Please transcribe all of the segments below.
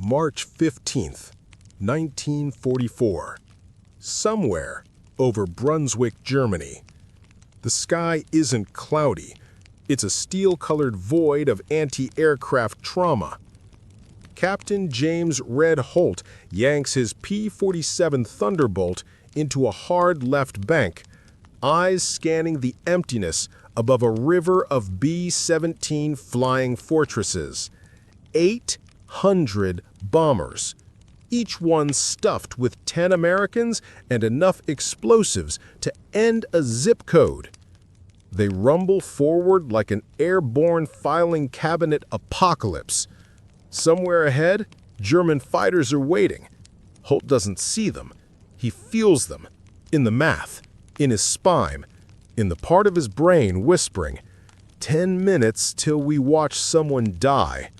March 15th, 1944. Somewhere over Brunswick, Germany. The sky isn't cloudy. It's a steel-colored void of anti-aircraft trauma. Captain James Red Holt yanks his P-47 Thunderbolt into a hard left bank, eyes scanning the emptiness above a river of B-17 flying fortresses. 800 bombers, each one stuffed with 10 Americans and enough explosives to end a zip code. They rumble forward like an airborne filing cabinet apocalypse. Somewhere ahead, German fighters are waiting. Holt doesn't see them. He feels them, in the math, in his spine, in the part of his brain whispering, 10 minutes till we watch someone die.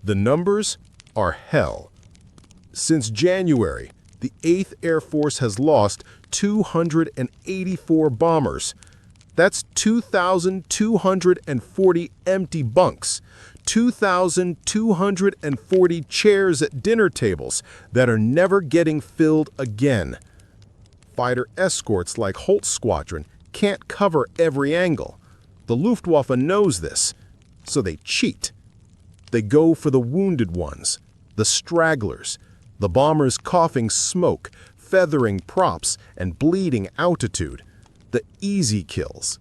The numbers are hell. Since January, the 8th Air Force has lost 284 bombers. That's 2,240 empty bunks, 2,240 chairs at dinner tables that are never getting filled again. Fighter escorts like Holt's squadron can't cover every angle. The Luftwaffe knows this, so they cheat. They go for the wounded ones, the stragglers, the bombers coughing smoke, feathering props, and bleeding altitude, the easy kills.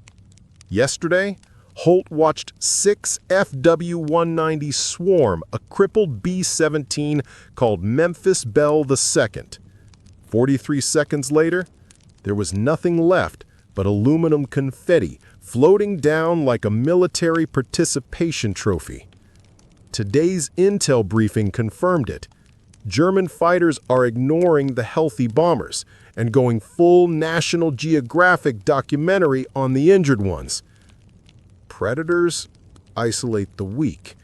Yesterday, Holt watched 6 FW-190 swarm a crippled B-17 called Memphis Belle II. 43 seconds later, there was nothing left but aluminum confetti floating down like a military participation trophy. Today's intel briefing confirmed it. German fighters are ignoring the healthy bombers and going full National Geographic documentary on the injured ones. Predators isolate the weak.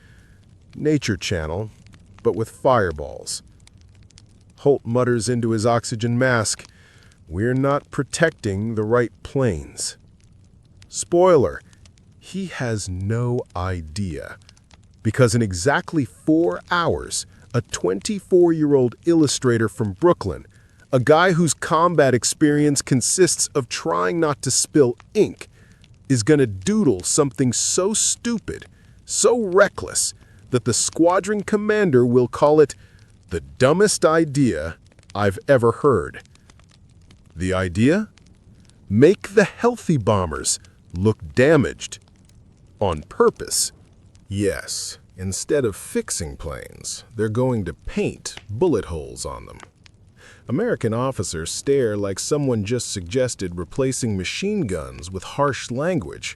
Nature Channel, but with fireballs. Holt mutters into his oxygen mask, "We're not protecting the right planes." Spoiler, he has no idea. Because in exactly 4 hours, a 24-year-old illustrator from Brooklyn, a guy whose combat experience consists of trying not to spill ink, is going to doodle something so stupid, so reckless, that the squadron commander will call it the dumbest idea I've ever heard. The idea? Make the healthy bombers look damaged. On purpose. Yes, instead of fixing planes, they're going to paint bullet holes on them. American officers stare like someone just suggested replacing machine guns with harsh language.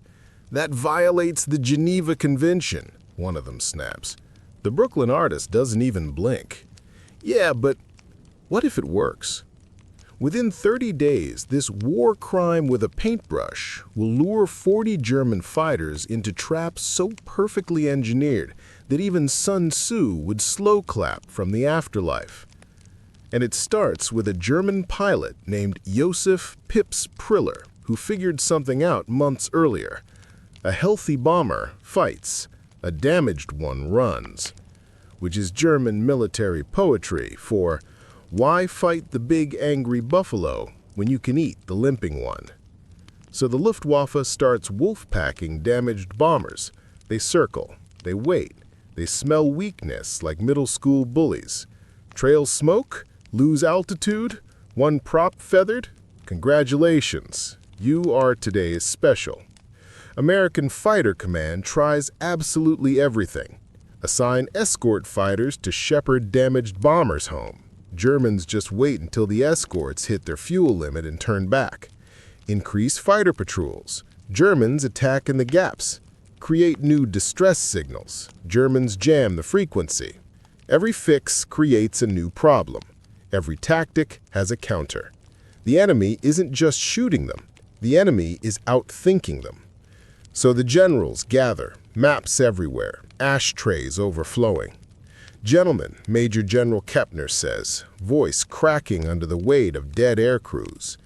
That violates the Geneva Convention, one of them snaps. The Brooklyn artist doesn't even blink. Yeah, but what if it works? Within 30 days, this war crime with a paintbrush will lure 40 German fighters into traps so perfectly engineered that even Sun Tzu would slow clap from the afterlife. And it starts with a German pilot named Josef Pips Priller, who figured something out months earlier. A healthy bomber fights, a damaged one runs, which is German military poetry for why fight the big angry buffalo when you can eat the limping one? So the Luftwaffe starts wolf-packing damaged bombers. They circle, they wait, they smell weakness like middle school bullies. Trail smoke, lose altitude, one prop feathered? Congratulations, you are today's special. American Fighter Command tries absolutely everything. Assign escort fighters to shepherd damaged bombers home. Germans just wait until the escorts hit their fuel limit and turn back. Increase fighter patrols. Germans attack in the gaps. Create new distress signals. Germans jam the frequency. Every fix creates a new problem. Every tactic has a counter. The enemy isn't just shooting them. The enemy is outthinking them. So the generals gather, maps everywhere, ashtrays overflowing. "Gentlemen," Major General Kepner says, voice cracking under the weight of dead air crews,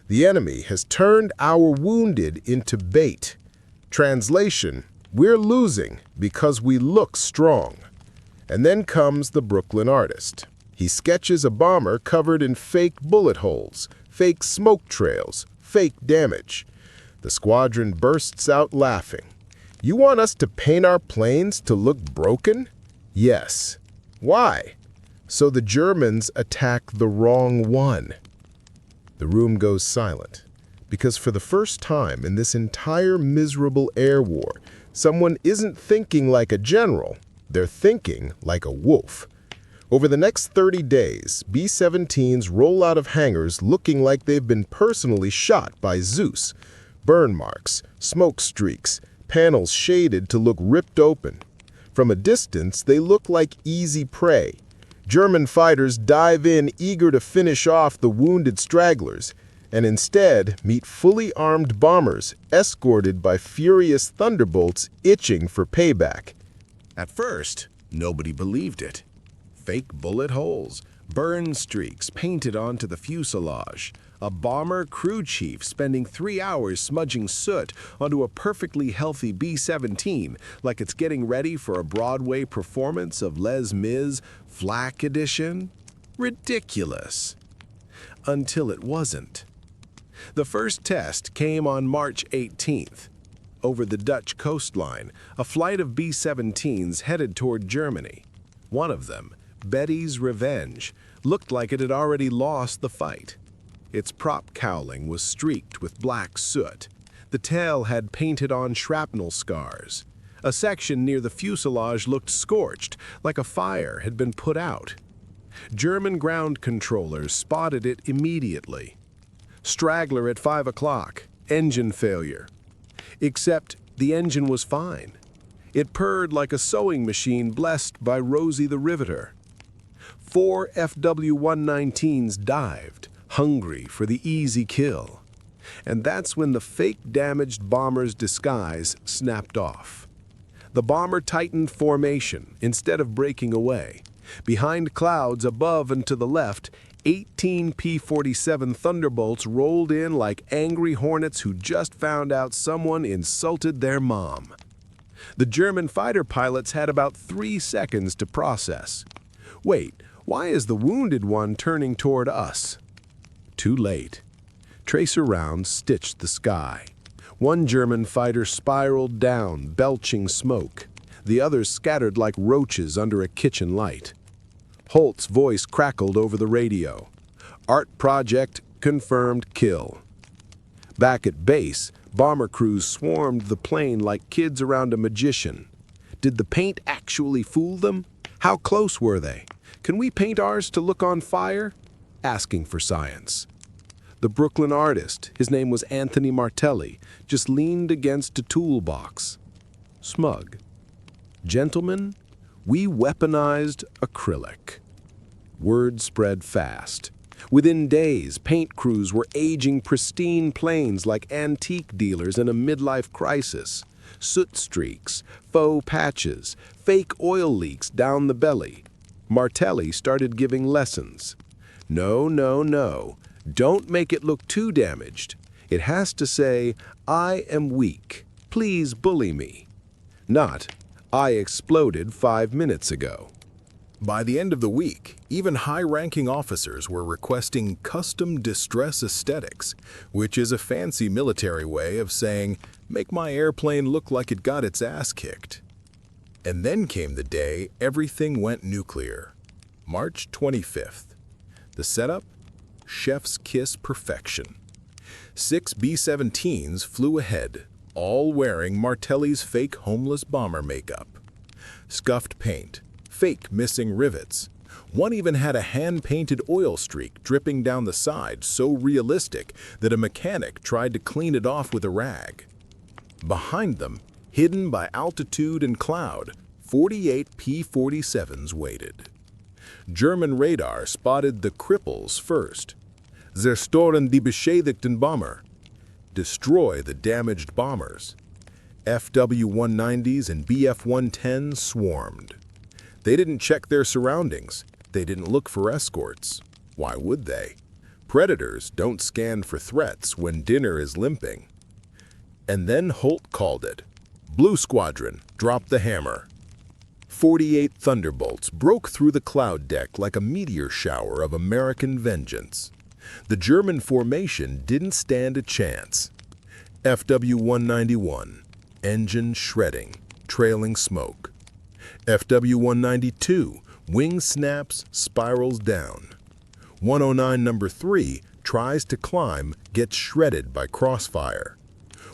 "the enemy has turned our wounded into bait. Translation, we're losing because we look strong." And then comes the Brooklyn artist. He sketches a bomber covered in fake bullet holes, fake smoke trails, fake damage. The squadron bursts out laughing. You want us to paint our planes to look broken? Yes. Why? So the Germans attack the wrong one. The room goes silent, because for the first time in this entire miserable air war, someone isn't thinking like a general, they're thinking like a wolf. Over the next 30 days, B-17s roll out of hangars looking like they've been personally shot by Zeus. Burn marks, smoke streaks, panels shaded to look ripped open. From a distance, they look like easy prey. German fighters dive in eager to finish off the wounded stragglers, and instead meet fully armed bombers escorted by furious Thunderbolts itching for payback. At first, nobody believed it. Fake bullet holes, burn streaks painted onto the fuselage, a bomber crew chief spending 3 hours smudging soot onto a perfectly healthy B-17 like it's getting ready for a Broadway performance of Les Mis Flak Edition. Ridiculous. Until it wasn't. The first test came on March 18th. Over the Dutch coastline, a flight of B-17s headed toward Germany. One of them, Betty's Revenge, looked like it had already lost the fight. Its prop cowling was streaked with black soot. The tail had painted-on shrapnel scars. A section near the fuselage looked scorched, like a fire had been put out. German ground controllers spotted it immediately. Straggler at 5 o'clock, engine failure. Except the engine was fine. It purred like a sewing machine blessed by Rosie the Riveter. 4 FW-119s dived, hungry for the easy kill. And that's when the fake damaged bomber's disguise snapped off. The bomber tightened formation instead of breaking away. Behind clouds above and to the left, 18 P-47 Thunderbolts rolled in like angry hornets who just found out someone insulted their mom. The German fighter pilots had about 3 seconds to process. Wait, why is the wounded one turning toward us? Too late. Tracer rounds stitched the sky. One German fighter spiraled down, belching smoke. The others scattered like roaches under a kitchen light. Holt's voice crackled over the radio. Art project confirmed kill. Back at base, bomber crews swarmed the plane like kids around a magician. Did the paint actually fool them? How close were they? Can we paint ours to look on fire? Asking for science. The Brooklyn artist, his name was Anthony Martelli, just leaned against a toolbox. Smug. Gentlemen, we weaponized acrylic. Word spread fast. Within days, paint crews were aging pristine planes like antique dealers in a midlife crisis. Soot streaks, faux patches, fake oil leaks down the belly. Martelli started giving lessons. No, no, no. Don't make it look too damaged. It has to say, I am weak. Please bully me. Not, I exploded 5 minutes ago. By the end of the week, even high-ranking officers were requesting custom distress aesthetics, which is a fancy military way of saying, make my airplane look like it got its ass kicked. And then came the day everything went nuclear. March 25th. The setup? Chef's kiss perfection. 6 B-17s flew ahead, all wearing Martelli's fake homeless bomber makeup. Scuffed paint, fake missing rivets. One even had a hand-painted oil streak dripping down the side so realistic that a mechanic tried to clean it off with a rag. Behind them, hidden by altitude and cloud, 48 P-47s waited. German radar spotted the cripples first. Zerstören die beschädigten Bomber. Destroy the damaged bombers. FW-190s and BF-110s swarmed. They didn't check their surroundings. They didn't look for escorts. Why would they? Predators don't scan for threats when dinner is limping. And then Holt called it. Blue Squadron, drop the hammer. 48 Thunderbolts broke through the cloud deck like a meteor shower of American vengeance. The German formation didn't stand a chance. FW-191, engine shredding, trailing smoke. FW-192, wing snaps, spirals down. 109 number 3 tries to climb, gets shredded by crossfire.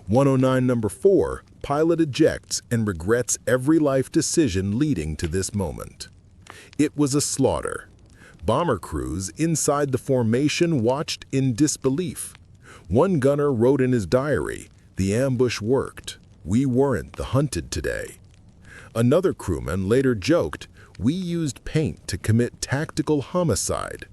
109 number 4, pilot ejects and regrets every life decision leading to this moment. It was a slaughter. Bomber crews inside the formation watched in disbelief. One gunner wrote in his diary, "The ambush worked. We weren't the hunted today." Another crewman later joked, "We used paint to commit tactical homicide."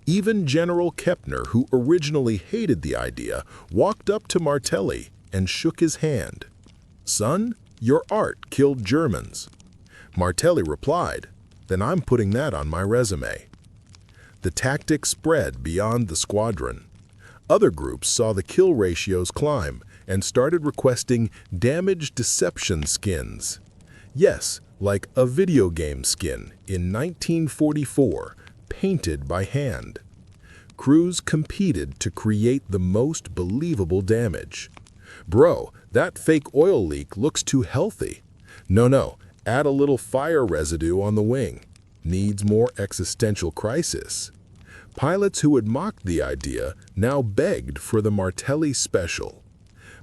Even General Kepner, who originally hated the idea, walked up to Martelli and shook his hand. "Son, your art killed Germans." Martelli replied, "Then I'm putting that on my resume." The tactic spread beyond the squadron. Other groups saw the kill ratios climb and started requesting damage deception skins. Yes, like a video game skin in 1944, painted by hand. Crews competed to create the most believable damage. "Bro, that fake oil leak looks too healthy." No, add a little fire residue on the wing. Needs more existential crisis. Pilots who had mocked the idea now begged for the Martelli special.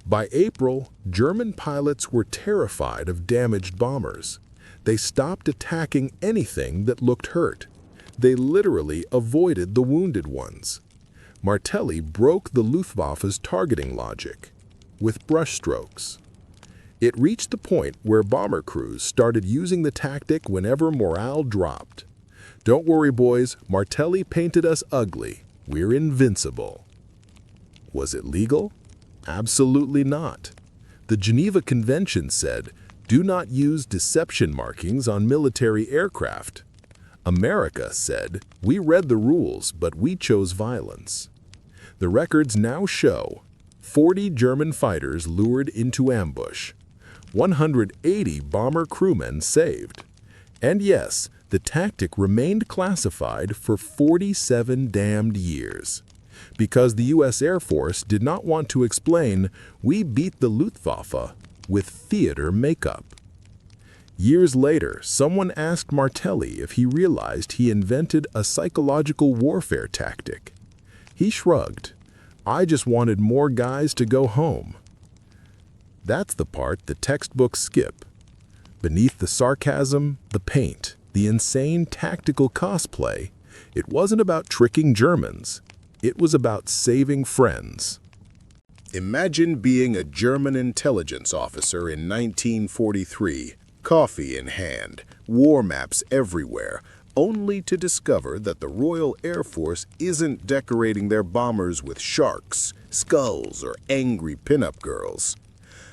By April, German pilots were terrified of damaged bombers. They stopped attacking anything that looked hurt. They literally avoided the wounded ones. Martelli broke the Luftwaffe's targeting logic with brushstrokes. It reached the point where bomber crews started using the tactic whenever morale dropped. "Don't worry, boys, Martelli painted us ugly. We're invincible." Was it legal? Absolutely not. The Geneva Convention said, "Do not use deception markings on military aircraft." America said, "We read the rules, but we chose violence." The records now show 40 German fighters lured into ambush, 180 bomber crewmen saved. And yes, the tactic remained classified for 47 damned years. Because the U.S. Air Force did not want to explain, "We beat the Luftwaffe" with theater makeup. Years later, someone asked Martelli if he realized he invented a psychological warfare tactic. He shrugged, "I just wanted more guys to go home." That's the part the textbooks skip. Beneath the sarcasm, the paint, the insane tactical cosplay, it wasn't about tricking Germans. It was about saving friends. Imagine being a German intelligence officer in 1943, coffee in hand, war maps everywhere, only to discover that the Royal Air Force isn't decorating their bombers with sharks, skulls, or angry pinup girls.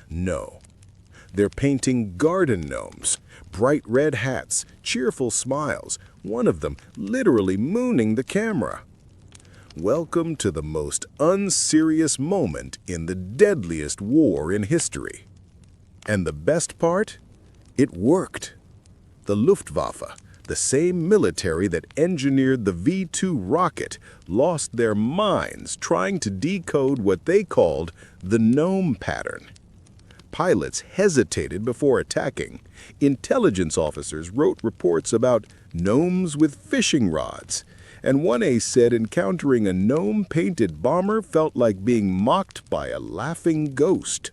No. They're painting garden gnomes, bright red hats, cheerful smiles, one of them literally mooning the camera. Welcome to the most unserious moment in the deadliest war in history. And the best part? It worked. The Luftwaffe, the same military that engineered the V-2 rocket, lost their minds trying to decode what they called the gnome pattern. Pilots hesitated before attacking. Intelligence officers wrote reports about gnomes with fishing rods. And one ace said encountering a gnome-painted bomber felt like being mocked by a laughing ghost.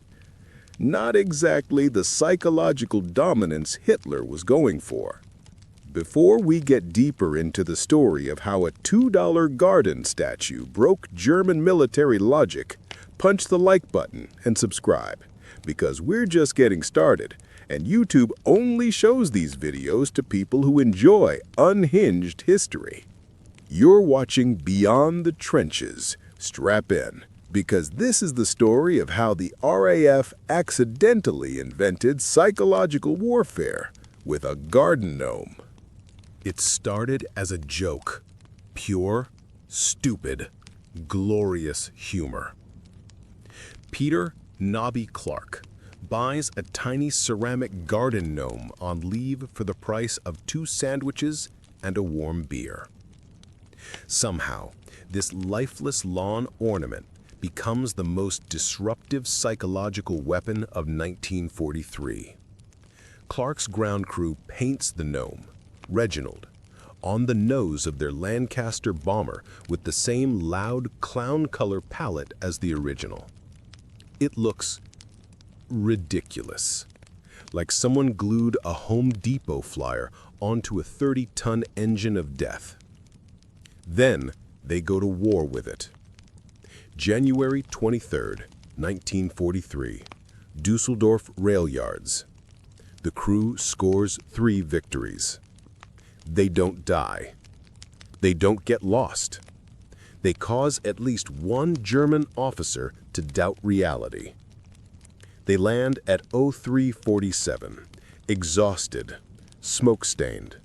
Not exactly the psychological dominance Hitler was going for. Before we get deeper into the story of how a $2 garden statue broke German military logic, punch the like button and subscribe, because we're just getting started, and YouTube only shows these videos to people who enjoy unhinged history. You're watching Beyond the Trenches. Strap in, because this is the story of how the RAF accidentally invented psychological warfare with a garden gnome. It started as a joke. Pure, stupid, glorious humor. Peter "Nobby" Clark, buys a tiny ceramic garden gnome on leave for the price of 2 sandwiches and a warm beer. Somehow, this lifeless lawn ornament becomes the most disruptive psychological weapon of 1943. Clark's ground crew paints the gnome, Reginald, on the nose of their Lancaster bomber with the same loud clown color palette as the original. It looks ridiculous, like someone glued a Home Depot flyer onto a 30-ton engine of death. Then they go to war with it. January 23, 1943, Dusseldorf rail yards. The crew scores 3 victories. They don't die. They don't get lost. They cause at least one German officer to doubt reality. They land at 0347, exhausted, smoke-stained,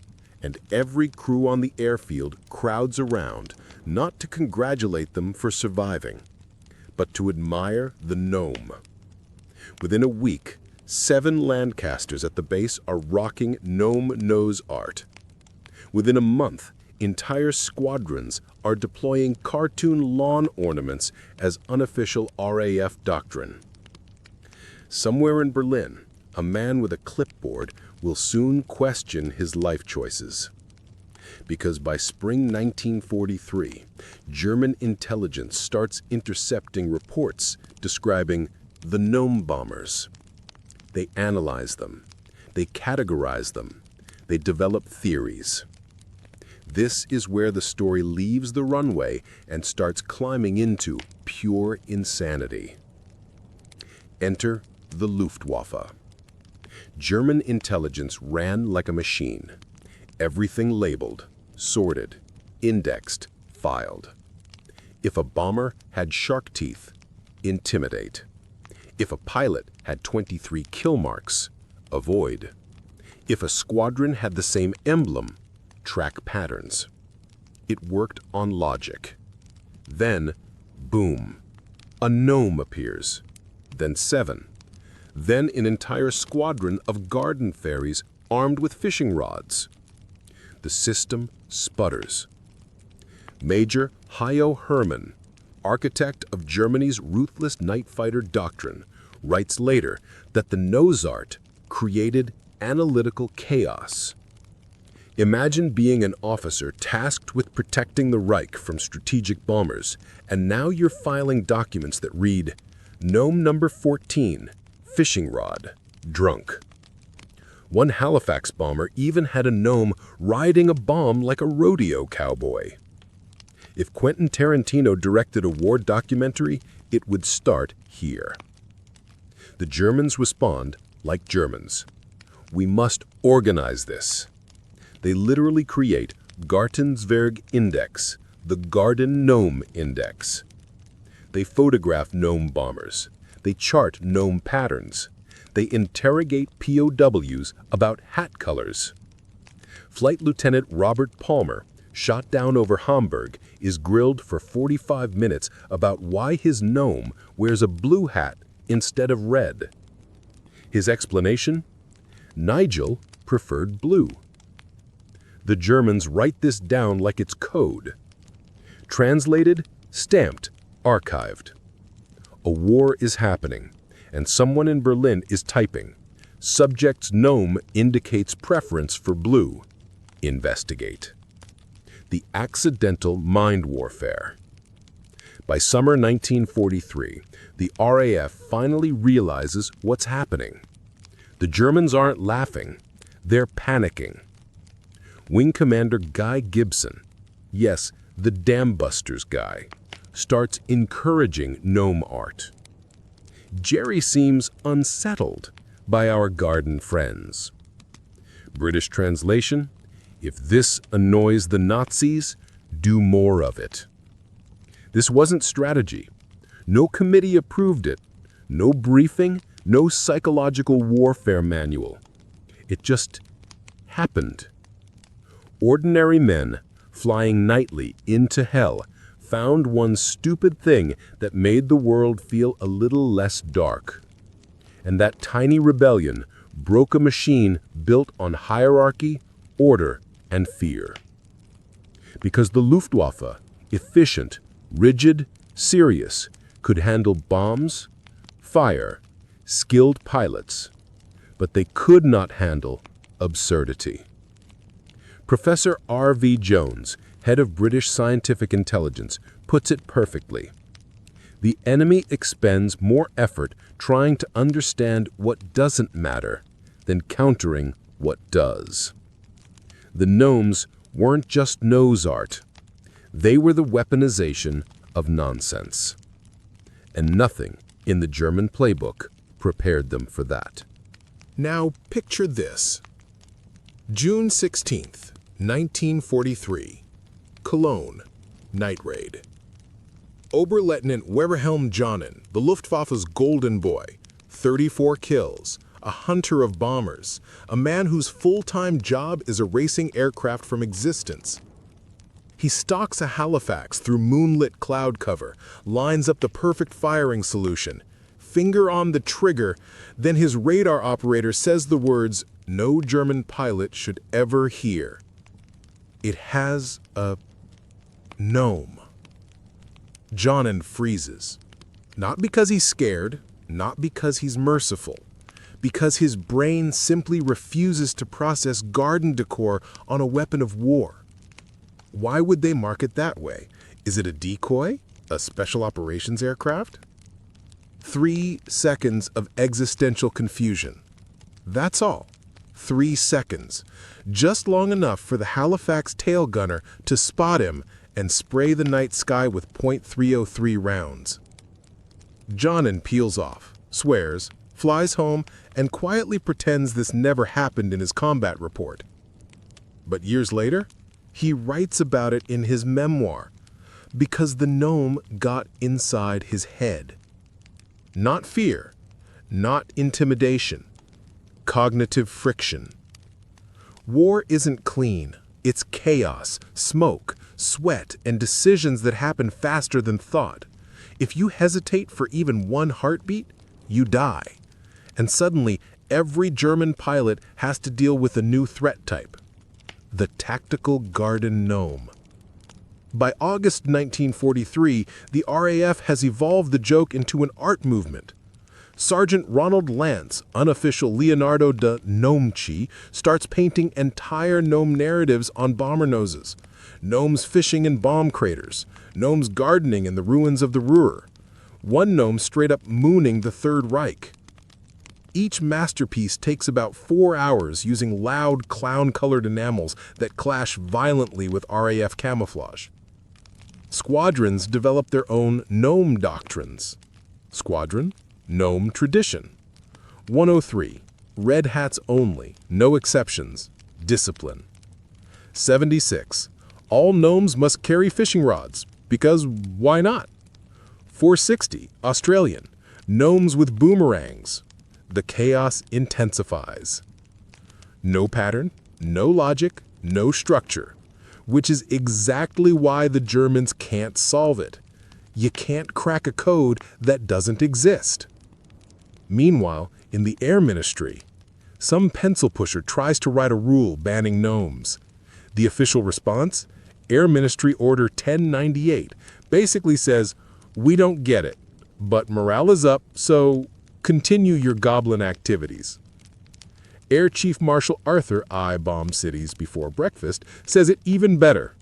and every crew on the airfield crowds around, not to congratulate them for surviving, but to admire the gnome. Within a week, 7 Lancasters at the base are rocking gnome nose art. Within a month, entire squadrons are deploying cartoon lawn ornaments as unofficial RAF doctrine. Somewhere in Berlin, a man with a clipboard will soon question his life choices. Because by spring 1943, German intelligence starts intercepting reports describing the gnome bombers. They analyze them, they categorize them, they develop theories. This is where the story leaves the runway and starts climbing into pure insanity. Enter the Luftwaffe. German intelligence ran like a machine. Everything labeled, sorted, indexed, filed. If a bomber had shark teeth, intimidate. If a pilot had 23 kill marks, avoid. If a squadron had the same emblem, track patterns. It worked on logic. Then, boom, a gnome appears. Then 7. Then an entire squadron of garden fairies armed with fishing rods. The system sputters. Major Hayo Hermann, architect of Germany's ruthless night fighter doctrine, writes later that the nose art created analytical chaos. Imagine being an officer tasked with protecting the Reich from strategic bombers, and now you're filing documents that read, Gnome number 14, fishing rod, drunk. One Halifax bomber even had a gnome riding a bomb like a rodeo cowboy. If Quentin Tarantino directed a war documentary, it would start here. The Germans respond like Germans. We must organize this. They literally create Gartenswerk Index, the Garden Gnome Index. They photograph gnome bombers. They chart gnome patterns. They interrogate POWs about hat colors. Flight Lieutenant Robert Palmer, shot down over Hamburg, is grilled for 45 minutes about why his gnome wears a blue hat instead of red. His explanation? Nigel preferred blue. The Germans write this down like it's code. Translated, stamped, archived. A war is happening, and someone in Berlin is typing. Subject's gnome indicates preference for blue. Investigate. The accidental mind warfare. By summer 1943, the RAF finally realizes what's happening. The Germans aren't laughing, they're panicking. Wing Commander Guy Gibson, yes, the Dam Busters guy, starts encouraging gnome art. Jerry seems unsettled by our garden friends. British translation, if this annoys the Nazis, do more of it. This wasn't strategy. No committee approved it. No briefing, no psychological warfare manual. It just happened. Ordinary men, flying nightly into hell, found one stupid thing that made the world feel a little less dark. And that tiny rebellion broke a machine built on hierarchy, order, and fear. Because the Luftwaffe, efficient, rigid, serious, could handle bombs, fire, skilled pilots, but they could not handle absurdity. Professor R.V. Jones, head of British Scientific Intelligence, puts it perfectly. The enemy expends more effort trying to understand what doesn't matter than countering what does. The gnomes weren't just nose art. They were the weaponization of nonsense. And nothing in the German playbook prepared them for that. Now picture this. June 16th, 1943. Cologne, night raid. Oberleutnant Werhelm Jonen, the Luftwaffe's golden boy, 34 kills, a hunter of bombers, a man whose full-time job is erasing aircraft from existence. He stalks a Halifax through moonlit cloud cover, lines up the perfect firing solution, finger on the trigger, then his radar operator says the words no German pilot should ever hear. It has a gnome. Jonen freezes. Not because he's scared, not because he's merciful, because his brain simply refuses to process garden decor on a weapon of war. Why would they mark it that way? Is it a decoy? A special operations aircraft? 3 seconds of existential confusion. That's all. 3 seconds. Just long enough for the Halifax tail gunner to spot him and spray the night sky with .303 rounds. Jonen peels off, swears, flies home, and quietly pretends this never happened in his combat report. But years later, he writes about it in his memoir, because the gnome got inside his head. Not fear, not intimidation, cognitive friction. War isn't clean. It's chaos, smoke, sweat, and decisions that happen faster than thought. If you hesitate for even one heartbeat, you die. And suddenly, every German pilot has to deal with a new threat type: the tactical garden gnome. By August 1943, the RAF has evolved the joke into an art movement. Sergeant Ronald Lance, unofficial Leonardo da Gnomechi, starts painting entire gnome narratives on bomber noses. Gnomes fishing in bomb craters. Gnomes gardening in the ruins of the Ruhr. One gnome straight up mooning the Third Reich. Each masterpiece takes about 4 hours using loud clown-colored enamels that clash violently with RAF camouflage. Squadrons develop their own gnome doctrines. Squadron, gnome tradition. 103, red hats only, no exceptions, discipline. 76, all gnomes must carry fishing rods, because why not? 460, Australian, gnomes with boomerangs. The chaos intensifies. No pattern, no logic, no structure, which is exactly why the Germans can't solve it. You can't crack a code that doesn't exist. Meanwhile, in the Air Ministry, some pencil pusher tries to write a rule banning gnomes. The official response? Air Ministry Order 1098 basically says, we don't get it, but morale is up, so continue your goblin activities. Air Chief Marshal Arthur I bomb cities before breakfast says it even better.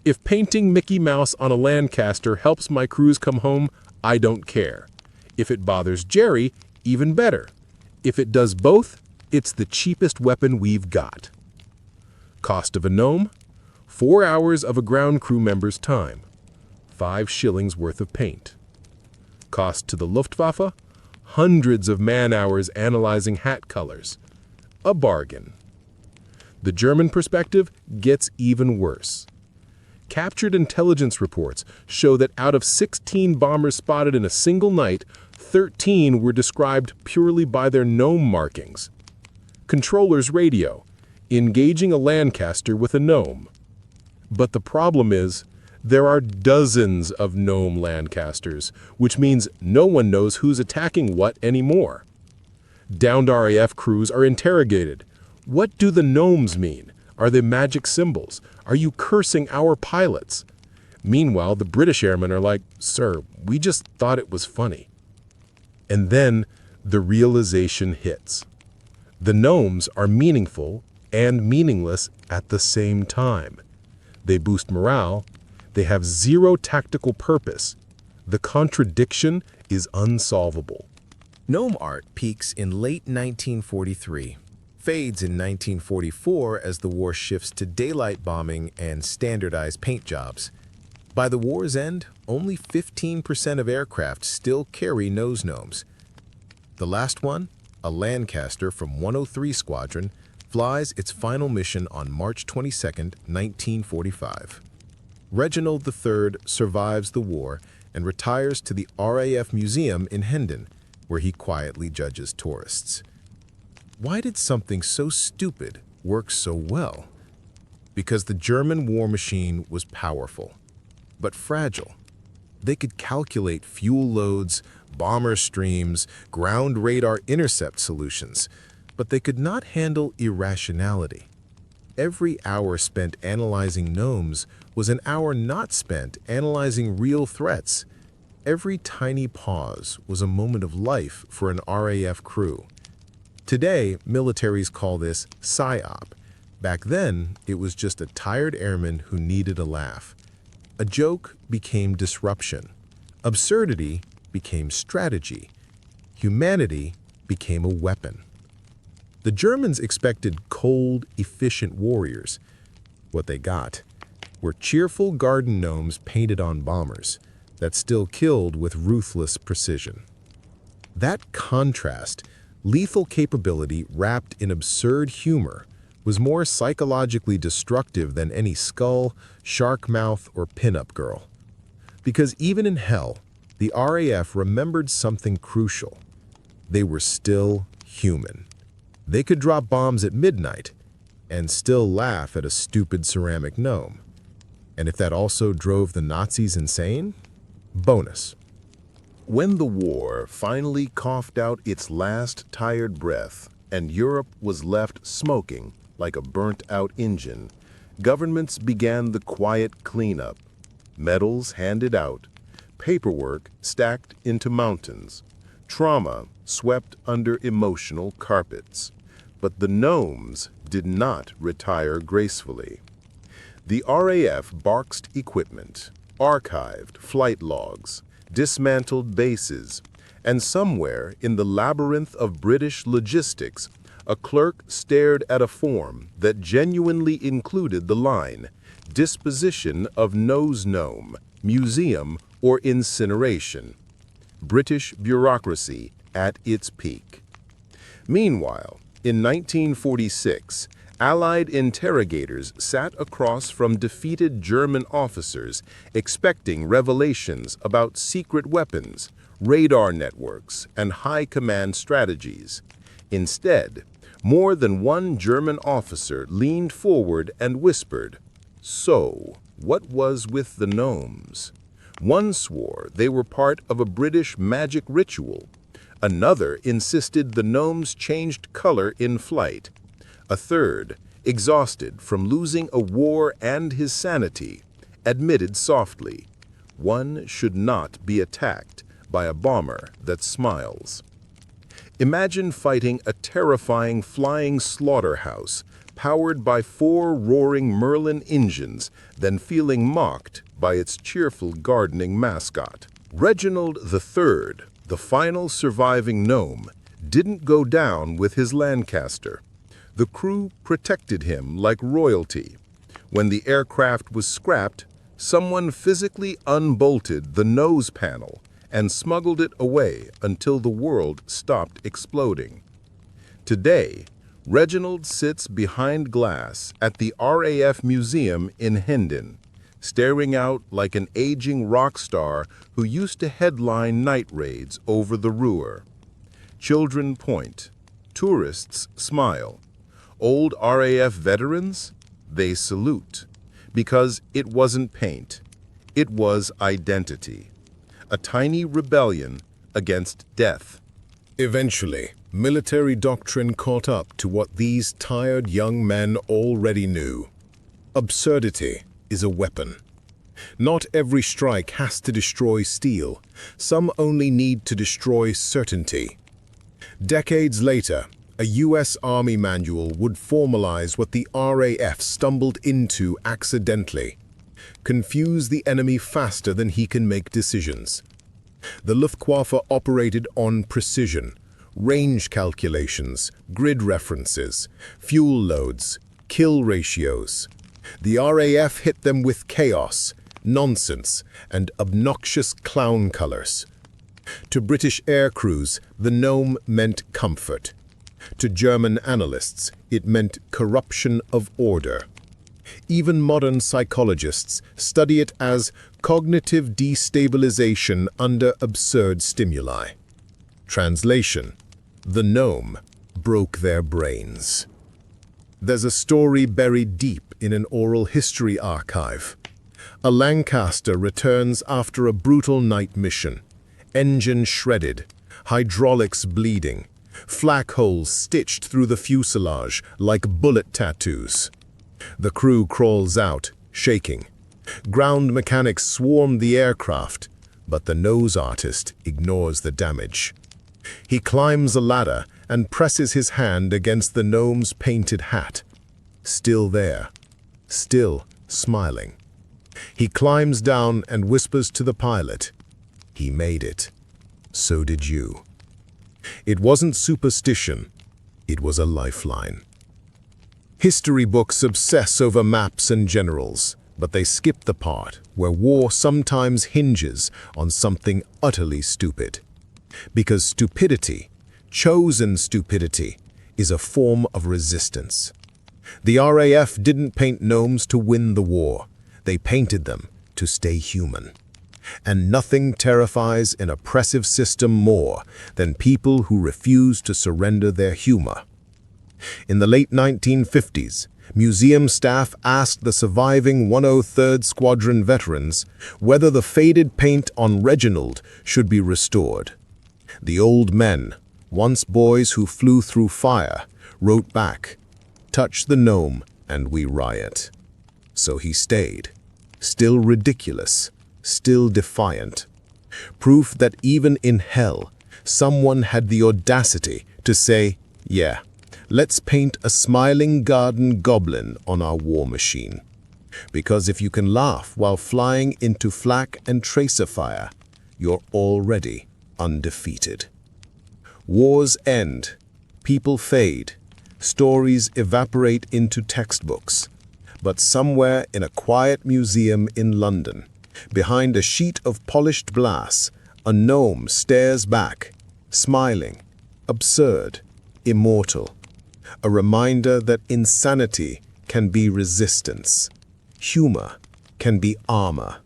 If painting Mickey Mouse on a Lancaster helps my crews come home, I don't care. If it bothers Jerry, even better. If it does both, it's the cheapest weapon we've got. Cost of a gnome? 4 hours of a ground crew member's time. 5 shillings worth of paint. Cost to the Luftwaffe? Hundreds of man-hours analyzing hat colors. A bargain. The German perspective gets even worse. Captured intelligence reports show that out of 16 bombers spotted in a single night, 13 were described purely by their gnome markings. Controller's radio, engaging a Lancaster with a gnome. But the problem is, there are dozens of gnome Lancasters, which means no one knows who's attacking what anymore. Downed RAF crews are interrogated. What do the gnomes mean? Are they magic symbols? Are you cursing our pilots? Meanwhile, the British airmen are like, "Sir, we just thought it was funny." And then the realization hits. The gnomes are meaningful and meaningless at the same time. They boost morale. They have zero tactical purpose. The contradiction is unsolvable. Gnome art peaks in late 1943, fades in 1944 as the war shifts to daylight bombing and standardized paint jobs. By the war's end, only 15% of aircraft still carry nose gnomes. The last one, a Lancaster from 103 Squadron, flies its final mission on March 22, 1945. Reginald III survives the war and retires to the RAF Museum in Hendon, where he quietly judges tourists. Why did something so stupid work so well? Because the German war machine was powerful, but fragile. They could calculate fuel loads, bomber streams, ground radar intercept solutions, but they could not handle irrationality. Every hour spent analyzing gnomes was an hour not spent analyzing real threats. Every tiny pause was a moment of life for an RAF crew. Today, militaries call this PSYOP. Back then, it was just a tired airman who needed a laugh. A joke became disruption. Absurdity became strategy. Humanity became a weapon. The Germans expected cold, efficient warriors. What they got were cheerful garden gnomes painted on bombers that still killed with ruthless precision. That contrast, lethal capability wrapped in absurd humor, was more psychologically destructive than any skull, shark mouth, or pinup girl. Because even in hell, the RAF remembered something crucial. They were still human. They could drop bombs at midnight and still laugh at a stupid ceramic gnome. And if that also drove the Nazis insane, bonus. When the war finally coughed out its last tired breath and Europe was left smoking like a burnt-out engine, governments began the quiet cleanup. Medals handed out, paperwork stacked into mountains, trauma swept under emotional carpets. But the gnomes did not retire gracefully. The RAF boxed equipment, archived flight logs, dismantled bases, and somewhere in the labyrinth of British logistics, a clerk stared at a form that genuinely included the line, disposition of nose gnome, museum, or incineration. British bureaucracy at its peak. Meanwhile, in 1946, Allied interrogators sat across from defeated German officers expecting revelations about secret weapons, radar networks, and high command strategies. Instead, more than one German officer leaned forward and whispered, "So, what was with the gnomes?" One swore they were part of a British magic ritual. Another insisted the gnomes changed color in flight. A third, exhausted from losing a war and his sanity, admitted softly, one should not be attacked by a bomber that smiles. Imagine fighting a terrifying flying slaughterhouse powered by 4 roaring Merlin engines, then feeling mocked by its cheerful gardening mascot. Reginald III, the final surviving gnome, didn't go down with his Lancaster. The crew protected him like royalty. When the aircraft was scrapped, someone physically unbolted the nose panel and smuggled it away until the world stopped exploding. Today, Reginald sits behind glass at the RAF Museum in Hendon, staring out like an aging rock star who used to headline night raids over the Ruhr. Children point. Tourists smile. Old RAF veterans, they salute. Because it wasn't paint. It was identity. A tiny rebellion against death. Eventually, Military doctrine caught up to what these tired young men already knew. Absurdity is a weapon. Not every strike has to destroy steel. Some only need to destroy certainty. Decades later, a U.S. Army manual would formalize what the RAF stumbled into accidentally: confuse the enemy faster than he can make decisions. The Luftwaffe operated on precision, range calculations, grid references, fuel loads, kill ratios. The RAF hit them with chaos, nonsense, and obnoxious clown colors. To British air crews, the gnome meant comfort. To German analysts, it meant corruption of order. Even modern psychologists study it as cognitive destabilization under absurd stimuli. Translation: the gnome broke their brains. There's a story buried deep in an oral history archive. A Lancaster returns after a brutal night mission. Engine shredded, hydraulics bleeding, flak holes stitched through the fuselage like bullet tattoos. The crew crawls out, shaking. Ground mechanics swarm the aircraft, but the nose artist ignores the damage. He climbs a ladder and presses his hand against the gnome's painted hat. Still there, still smiling. He climbs down and whispers to the pilot, "He made it. So did you." It wasn't superstition, it was a lifeline. History books obsess over maps and generals, but they skip the part where war sometimes hinges on something utterly stupid. Because stupidity, chosen stupidity, is a form of resistance. The RAF didn't paint gnomes to win the war. They painted them to stay human. And nothing terrifies an oppressive system more than people who refuse to surrender their humor. In the late 1950s, museum staff asked the surviving 103rd Squadron veterans whether the faded paint on Reginald should be restored. The old men, once boys who flew through fire, wrote back, "Touch the gnome and we riot." So he stayed, still ridiculous, still defiant. Proof that even in hell, someone had the audacity to say, "Yeah, let's paint a smiling garden goblin on our war machine." Because if you can laugh while flying into flak and tracer fire, you're already undefeated. Wars end, people fade, stories evaporate into textbooks. But somewhere in a quiet museum in London, behind a sheet of polished glass, a gnome stares back, smiling, absurd, immortal. A reminder that insanity can be resistance, humor can be armor,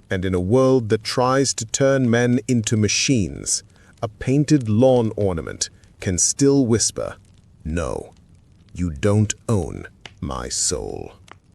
and in a world that tries to turn men into machines, a painted lawn ornament can still whisper, "No, you don't own my soul."